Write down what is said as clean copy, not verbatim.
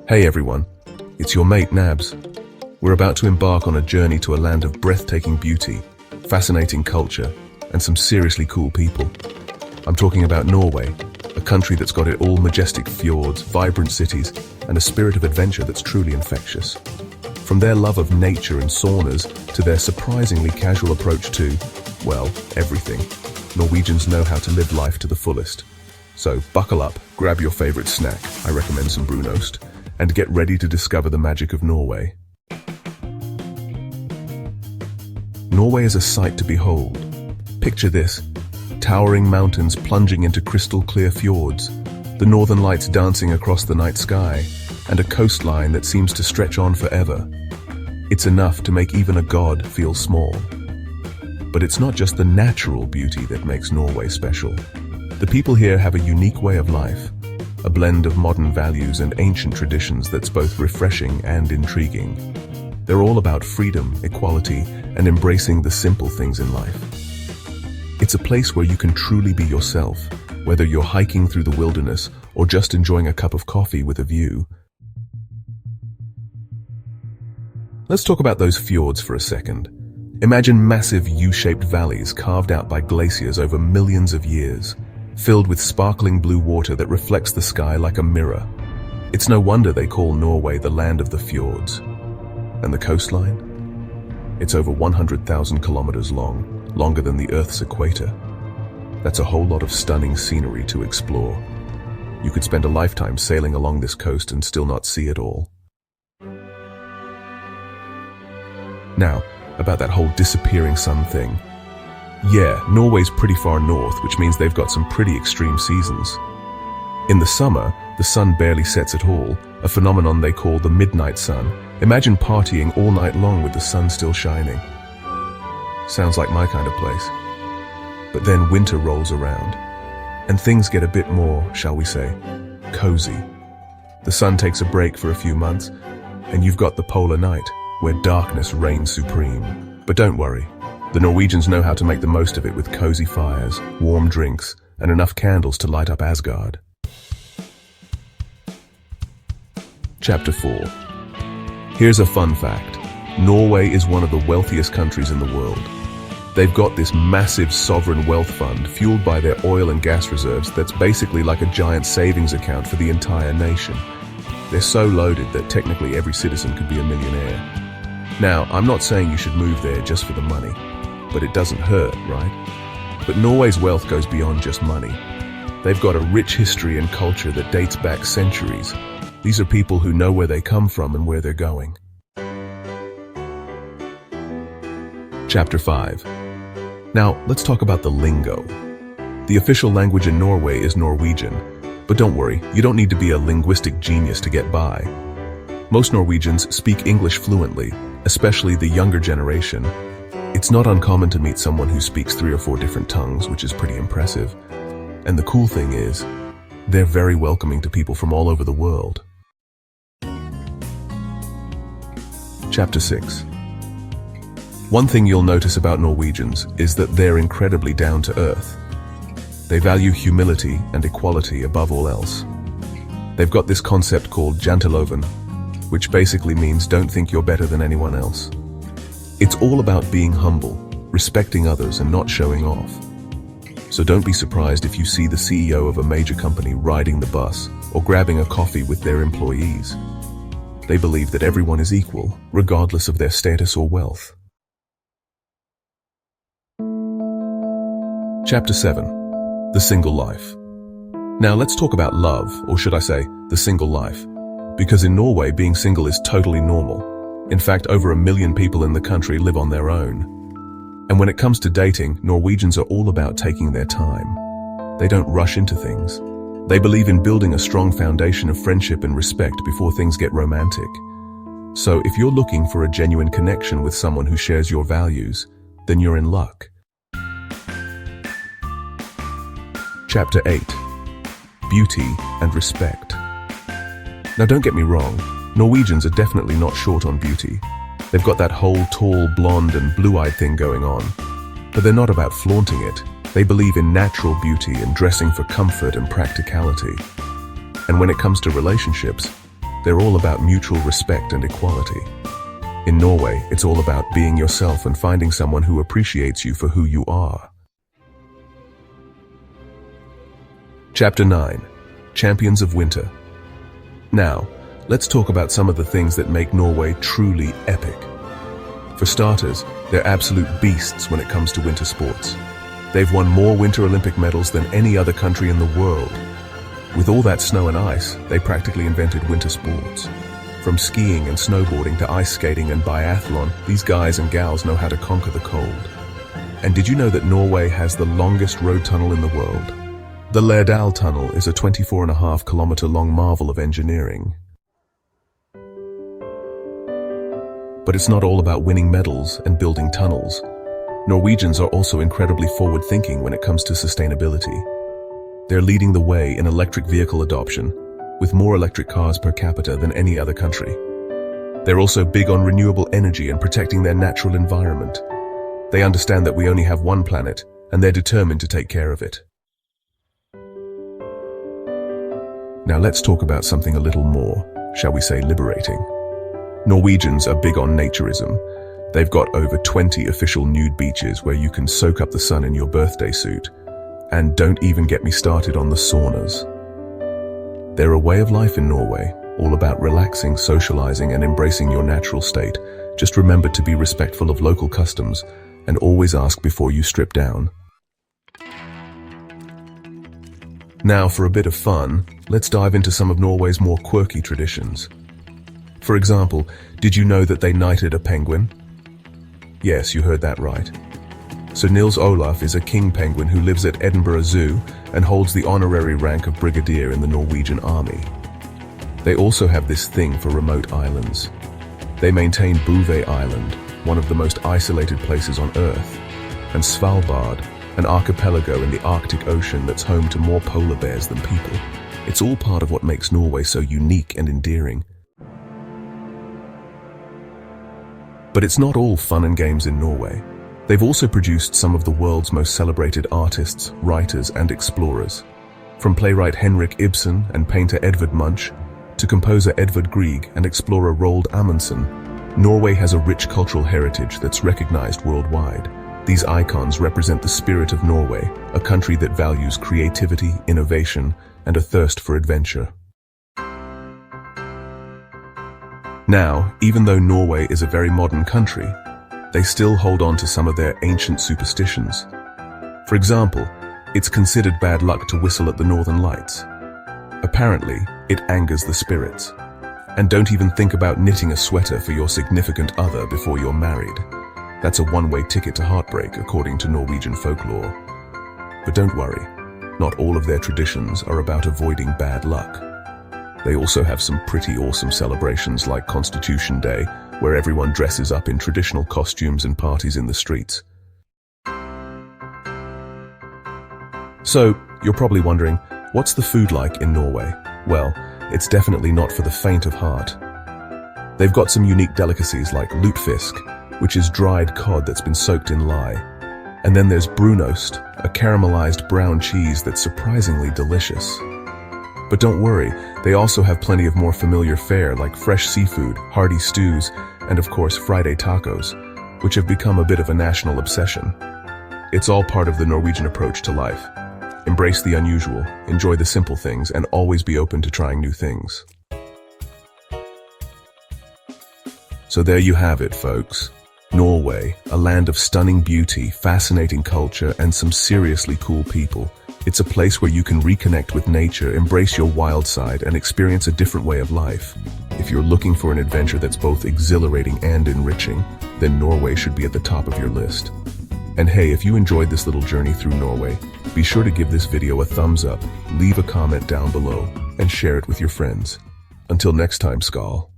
Hey everyone, it's your mate Nabs. We're about to embark on a journey to a land of breathtaking beauty, fascinating culture, and some seriously cool people. I'm talking about Norway, a country that's got it all: majestic fjords, vibrant cities, and a spirit of adventure that's truly infectious. From their love of nature and saunas to their surprisingly casual approach to, well, everything, Norwegians know how to live life to the fullest. So buckle up, grab your favorite snack, I recommend some brunost, and get ready to discover the magic of Norway. Norway is a sight to behold. Picture this: towering mountains plunging into crystal clear fjords, the northern lights dancing across the night sky, and a coastline that seems to stretch on forever. It's enough to make even a god feel small. But it's not just the natural beauty that makes Norway special. The people here have a unique way of life, a blend of modern values and ancient traditions that's both refreshing and intriguing. They're all about freedom, equality, and embracing the simple things in life. It's a place where you can truly be yourself, whether you're hiking through the wilderness or just enjoying a cup of coffee with a view. Let's talk about those fjords for a second. Imagine massive U-shaped valleys carved out by glaciers over millions of years, filled with sparkling blue water that reflects the sky like a mirror. It's no wonder they call Norway the land of the fjords. And the coastline? It's over 100,000 kilometers long, longer than the Earth's equator. That's a whole lot of stunning scenery to explore. You could spend a lifetime sailing along this coast and still not see it all. Now, about that whole disappearing sun thing. Yeah, Norway's pretty far north, which means they've got some pretty extreme seasons. In the summer, the sun barely sets at all, a phenomenon they call the midnight sun. Imagine partying all night long with the sun still shining. Sounds like my kind of place. But then winter rolls around, and things get a bit more, shall we say, cozy. The sun takes a break for a few months, and you've got the polar night, where darkness reigns supreme. But don't worry, the Norwegians know how to make the most of it with cozy fires, warm drinks, and enough candles to light up Asgard. Chapter 4. Here's a fun fact. Norway is one of the wealthiest countries in the world. They've got this massive sovereign wealth fund fueled by their oil and gas reserves that's basically like a giant savings account for the entire nation. They're so loaded that technically every citizen could be a millionaire. Now, I'm not saying you should move there just for the money, but it doesn't hurt, right? But Norway's wealth goes beyond just money. They've got a rich history and culture that dates back centuries. These are people who know where they come from and where they're going. Chapter 5. Now, let's talk about the lingo. The official language in Norway is Norwegian, but don't worry, you don't need to be a linguistic genius to get by. Most Norwegians speak English fluently, especially the younger generation. It's not uncommon to meet someone who speaks 3 or 4 different tongues, which is pretty impressive. And the cool thing is, they're very welcoming to people from all over the world. Chapter 6. One thing you'll notice about Norwegians is that they're incredibly down to earth. They value humility and equality above all else. They've got this concept called Janteloven, which basically means don't think you're better than anyone else. It's all about being humble, respecting others, and not showing off. So don't be surprised if you see the CEO of a major company riding the bus or grabbing a coffee with their employees. They believe that everyone is equal, regardless of their status or wealth. Chapter 7. The Single Life. Now let's talk about love, or should I say, the single life. Because in Norway, being single is totally normal. In fact, over 1 million people in the country live on their own. And when it comes to dating, Norwegians are all about taking their time. They don't rush into things. They believe in building a strong foundation of friendship and respect before things get romantic. So if you're looking for a genuine connection with someone who shares your values, then you're in luck. Chapter 8. Beauty and Respect. Now don't get me wrong, Norwegians are definitely not short on beauty. They've got that whole tall, blonde and blue-eyed thing going on. But they're not about flaunting it. They believe in natural beauty and dressing for comfort and practicality. And when it comes to relationships, They're all about mutual respect and equality. In Norway, it's all about being yourself and finding someone who appreciates you for who you are. Chapter 9. Champions of Winter. Now, let's talk about some of the things that make Norway truly epic. For starters, they're absolute beasts when it comes to winter sports. They've won more Winter Olympic medals than any other country in the world. With all that snow and ice, they practically invented winter sports. From skiing and snowboarding to ice skating and biathlon, these guys and gals know how to conquer the cold. And did you know that Norway has the longest road tunnel in the world? The Lærdal Tunnel is a 24.5-kilometer long marvel of engineering. But it's not all about winning medals and building tunnels. Norwegians are also incredibly forward-thinking when it comes to sustainability. They're leading the way in electric vehicle adoption, with more electric cars per capita than any other country. They're also big on renewable energy and protecting their natural environment. They understand that we only have one planet, and they're determined to take care of it. Now let's talk about something a little more, shall we say, liberating. Norwegians are big on naturism. They've got over 20 official nude beaches where you can soak up the sun in your birthday suit. And don't even get me started on the saunas. They're a way of life in Norway, all about relaxing, socializing, and embracing your natural state. Just remember to be respectful of local customs and always ask before you strip down. Now, for a bit of fun, let's dive into some of Norway's more quirky traditions. For example, did you know that they knighted a penguin? Yes, you heard that right. Sir Nils Olaf is a king penguin who lives at Edinburgh Zoo and holds the honorary rank of brigadier in the Norwegian army. They also have this thing for remote islands. They maintain Bouvet Island, one of the most isolated places on Earth, and Svalbard, an archipelago in the Arctic Ocean that's home to more polar bears than people. It's all part of what makes Norway so unique and endearing. But it's not all fun and games in Norway. They've also produced some of the world's most celebrated artists, writers, and explorers. From playwright Henrik Ibsen and painter Edvard Munch, to composer Edvard Grieg and explorer Roald Amundsen, Norway has a rich cultural heritage that's recognized worldwide. These icons represent the spirit of Norway, a country that values creativity, innovation, and a thirst for adventure. Now, even though Norway is a very modern country, they still hold on to some of their ancient superstitions. For example, it's considered bad luck to whistle at the Northern Lights. Apparently, it angers the spirits. And don't even think about knitting a sweater for your significant other before you're married. That's a one-way ticket to heartbreak, according to Norwegian folklore. But don't worry, not all of their traditions are about avoiding bad luck. They also have some pretty awesome celebrations like Constitution Day, where everyone dresses up in traditional costumes and parties in the streets. So, you're probably wondering, what's the food like in Norway? Well, it's definitely not for the faint of heart. They've got some unique delicacies like lutefisk, which is dried cod that's been soaked in lye. And then there's brunost, a caramelized brown cheese that's surprisingly delicious. But don't worry, they also have plenty of more familiar fare like fresh seafood, hearty stews, and of course Friday tacos, which have become a bit of a national obsession. It's all part of the Norwegian approach to life. Embrace the unusual, enjoy the simple things, and always be open to trying new things. So there you have it, folks. Norway, a land of stunning beauty, fascinating culture, and some seriously cool people. It's a place where you can reconnect with nature, embrace your wild side, and experience a different way of life. If you're looking for an adventure that's both exhilarating and enriching, then Norway should be at the top of your list. And hey, if you enjoyed this little journey through Norway, be sure to give this video a thumbs up, leave a comment down below, and share it with your friends. Until next time, Skål.